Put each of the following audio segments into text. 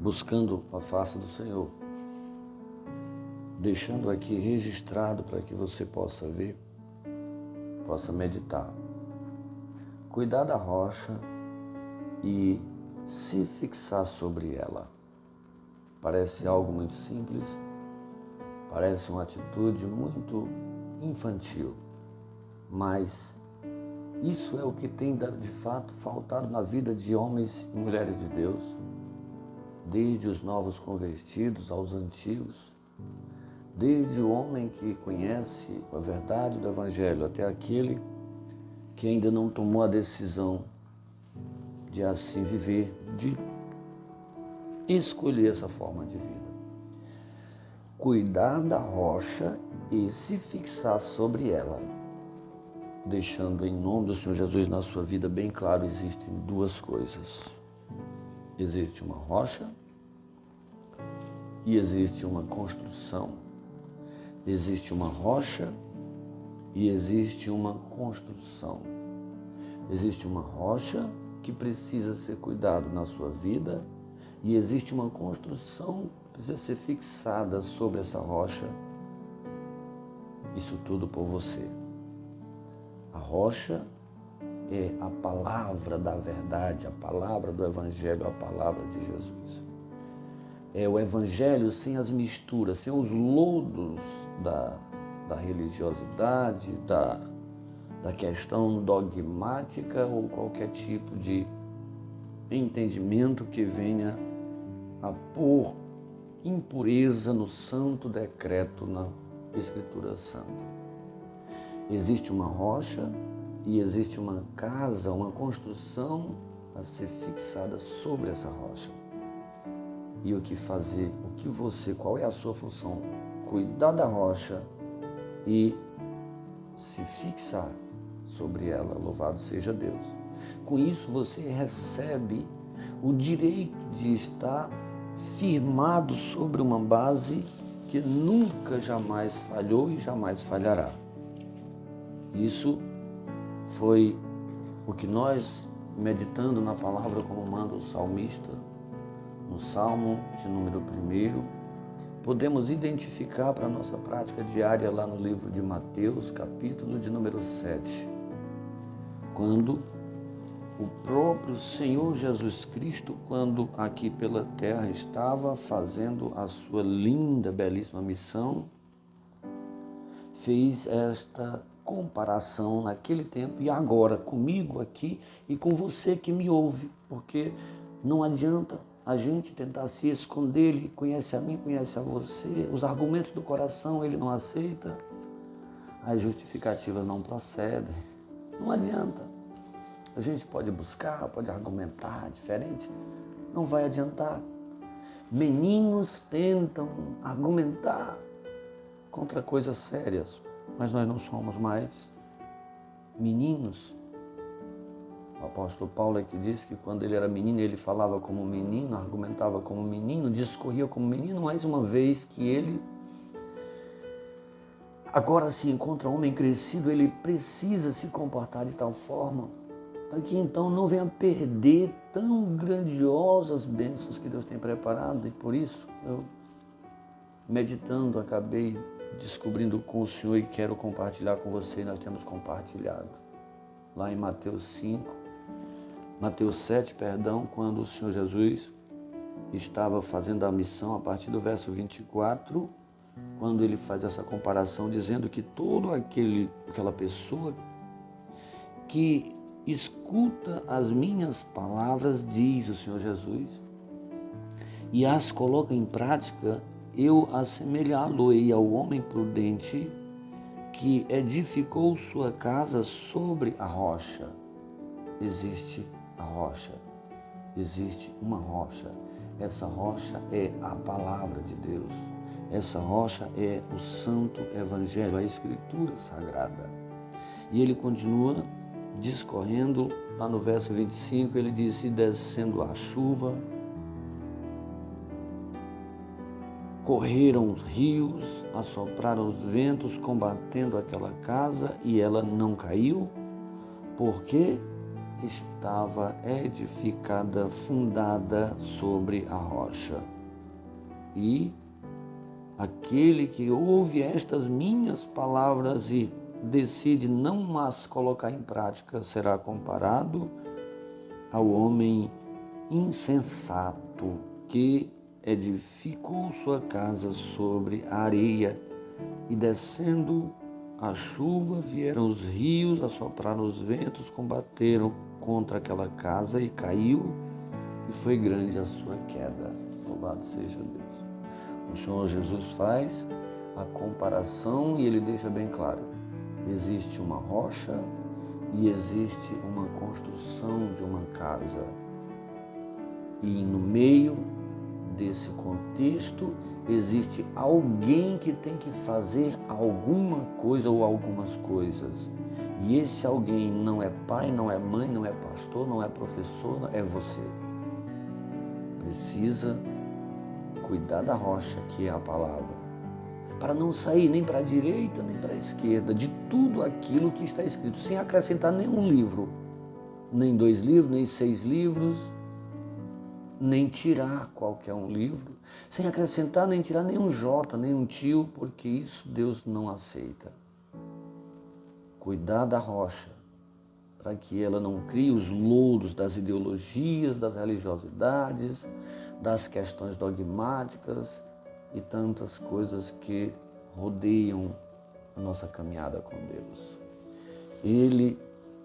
buscando a face do Senhor, deixando aqui registrado para que você possa ver, possa meditar. Cuidar da rocha e se fixar sobre ela. Parece algo muito simples, parece uma atitude muito infantil, mas isso é o que tem de fato faltado na vida de homens e mulheres de Deus, desde os novos convertidos aos antigos, desde o homem que conhece a verdade do Evangelho até aquele que ainda não tomou a decisão de assim viver, de escolher essa forma de vida. Cuidar da rocha e se fixar sobre ela, deixando em nome do Senhor Jesus na sua vida bem claro, existem duas coisas. Existe uma rocha e existe uma construção. Existe uma rocha e existe uma construção. Existe uma rocha que precisa ser cuidado na sua vida e existe uma construção que precisa ser fixada sobre essa rocha. Isso tudo por você. A rocha é a palavra da verdade, a palavra do Evangelho, a palavra de Jesus. É o Evangelho sem as misturas, sem os lodos da religiosidade, da questão dogmática ou qualquer tipo de entendimento que venha a pôr impureza no santo decreto na Escritura Santa. Existe uma rocha e existe uma casa, uma construção a ser fixada sobre essa rocha. E o que fazer? Qual é a sua função? Cuidar da rocha e se fixar sobre ela. Louvado seja Deus. Com isso você recebe o direito de estar firmado sobre uma base que nunca, jamais falhou e jamais falhará. Isso foi o que nós, meditando na palavra como manda o salmista, no Salmo de número 1, podemos identificar para a nossa prática diária lá no livro de Mateus, capítulo de número 7, quando o próprio Senhor Jesus Cristo, quando aqui pela terra estava fazendo a sua linda, belíssima missão, fez esta comparação naquele tempo e agora comigo aqui e com você que me ouve, porque não adianta a gente tentar se esconder, ele conhece a mim, conhece a você, os argumentos do coração ele não aceita, as justificativas não procedem, não adianta. A gente pode buscar, pode argumentar diferente, não vai adiantar. Meninos tentam argumentar contra coisas sérias, mas nós não somos mais meninos. O apóstolo Paulo é que diz que quando ele era menino, ele falava como menino, argumentava como menino, discorria como menino, mas uma vez que ele agora se encontra homem crescido, ele precisa se comportar de tal forma para que então não venha perder tão grandiosas bênçãos que Deus tem preparado. E por isso, eu, meditando, acabei descobrindo com o Senhor e quero compartilhar com você, nós temos compartilhado. Lá em Mateus 7, quando o Senhor Jesus estava fazendo a missão, a partir do verso 24, quando ele faz essa comparação, dizendo que todo aquela pessoa que escuta as minhas palavras, diz o Senhor Jesus, e as coloca em prática, eu assemelhá-lo-ei ao homem prudente que edificou sua casa sobre a rocha. Existe a rocha, existe uma rocha. Essa rocha é a palavra de Deus. Essa rocha é o Santo Evangelho, a Escritura Sagrada. E ele continua discorrendo, lá no verso 25, ele diz, e descendo a chuva, correram os rios, assopraram os ventos, combatendo aquela casa, e ela não caiu. Por quê? estava edificada, fundada sobre a rocha. E aquele que ouve estas minhas palavras e decide não as colocar em prática será comparado ao homem insensato que edificou sua casa sobre a areia, e descendo a chuva vieram os rios, assopraram os ventos, combateram contra aquela casa e caiu, e foi grande a sua queda. Louvado seja Deus. O Senhor Jesus faz a comparação e ele deixa bem claro: existe uma rocha e existe uma construção de uma casa. E no meio desse contexto existe alguém que tem que fazer alguma coisa ou algumas coisas. E esse alguém não é pai, não é mãe, não é pastor, não é professor, é você. Precisa cuidar da rocha, que é a palavra, para não sair nem para a direita nem para a esquerda de tudo aquilo que está escrito, sem acrescentar nenhum livro, nem 2 livros, nem 6 livros, nem tirar qualquer um livro, sem acrescentar nem tirar nenhum J, nenhum tio, porque isso Deus não aceita. Cuidar da rocha, para que ela não crie os lodos das ideologias, das religiosidades, das questões dogmáticas e tantas coisas que rodeiam a nossa caminhada com Deus. Ele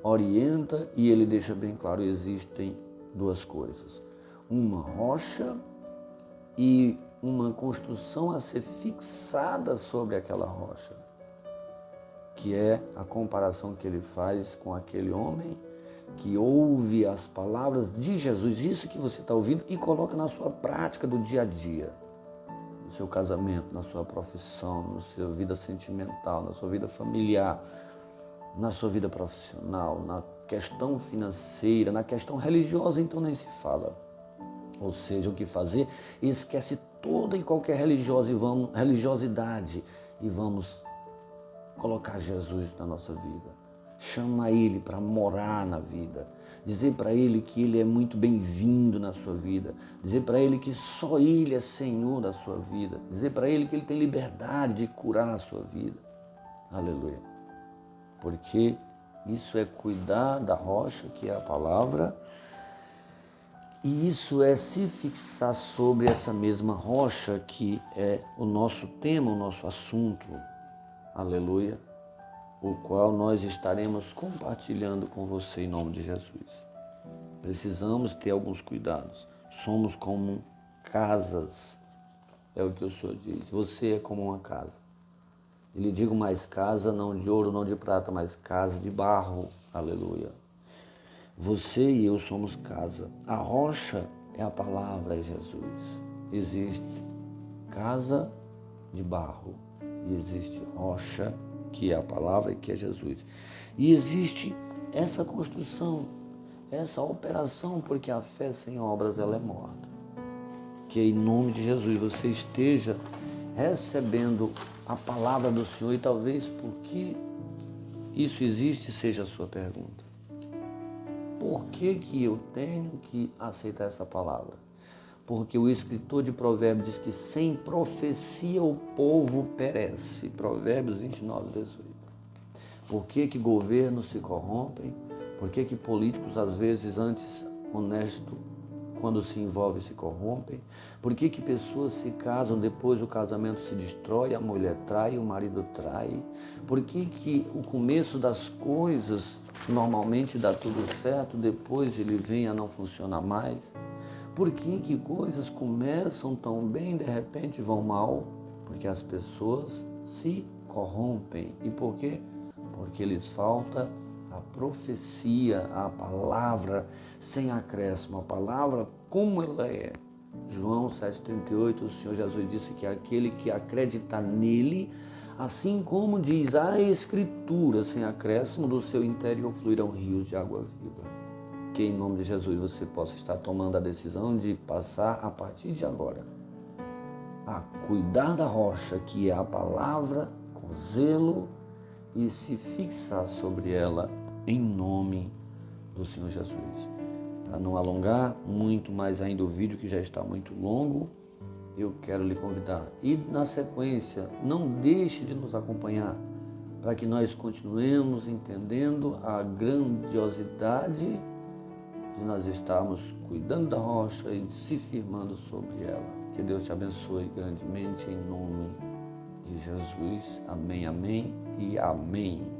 orienta e ele deixa bem claro: existem 2 coisas. Uma rocha e uma construção a ser fixada sobre aquela rocha, que é a comparação que ele faz com aquele homem que ouve as palavras de Jesus, isso que você está ouvindo, e coloca na sua prática do dia a dia, no seu casamento, na sua profissão, na sua vida sentimental, na sua vida familiar, na sua vida profissional, na questão financeira, na questão religiosa, então nem se fala. Ou seja, o que fazer? Esquece toda e qualquer religiosidade e vamos colocar Jesus na nossa vida. Chama Ele para morar na vida. Dizer para Ele que Ele é muito bem-vindo na sua vida. Dizer para Ele que só Ele é Senhor da sua vida. Dizer para Ele que Ele tem liberdade de curar a sua vida. Aleluia. Porque isso é cuidar da rocha, que é a palavra. E isso é se fixar sobre essa mesma rocha, que é o nosso tema, o nosso assunto, aleluia, o qual nós estaremos compartilhando com você em nome de Jesus. Precisamos ter alguns cuidados. Somos como casas, é o que o Senhor diz. Você é como uma casa. E lhe digo mais casa, não de ouro, não de prata, mas casa de barro, aleluia. Você e eu somos casa. A rocha é a palavra, é Jesus. Existe casa de barro e existe rocha, que é a palavra e que é Jesus. E existe essa construção, essa operação, porque a fé sem obras ela é morta. Que em nome de Jesus você esteja recebendo a palavra do Senhor, e talvez porque isso existe seja a sua pergunta. Por que eu tenho que aceitar essa palavra? Porque o escritor de Provérbios diz que sem profecia o povo perece. Provérbios 29, 18. Por que governos se corrompem? Por que políticos, às vezes, antes honestos, quando se envolvem, se corrompem? Por que pessoas se casam, depois o casamento se destrói, a mulher trai, o marido trai? Por que o começo das coisas normalmente dá tudo certo, depois ele vem a não funcionar mais? Por que coisas começam tão bem, de repente vão mal? Porque as pessoas se corrompem. E por quê? Porque lhes falta a profecia, a palavra sem acréscimo, a palavra como ela é. João 7,38, o Senhor Jesus disse que aquele que acredita nele, assim como diz a Escritura, sem acréscimo, do seu interior fluirão rios de água viva. Que em nome de Jesus você possa estar tomando a decisão de passar a partir de agora a cuidar da rocha, que é a palavra, com zelo, e se fixar sobre ela em nome do Senhor Jesus. Para não alongar muito mais ainda o vídeo, que já está muito longo, eu quero lhe convidar. E na sequência, não deixe de nos acompanhar, para que nós continuemos entendendo a grandiosidade de nós estarmos cuidando da rocha e se firmando sobre ela. Que Deus te abençoe grandemente em nome de Jesus. Amém, amém e amém.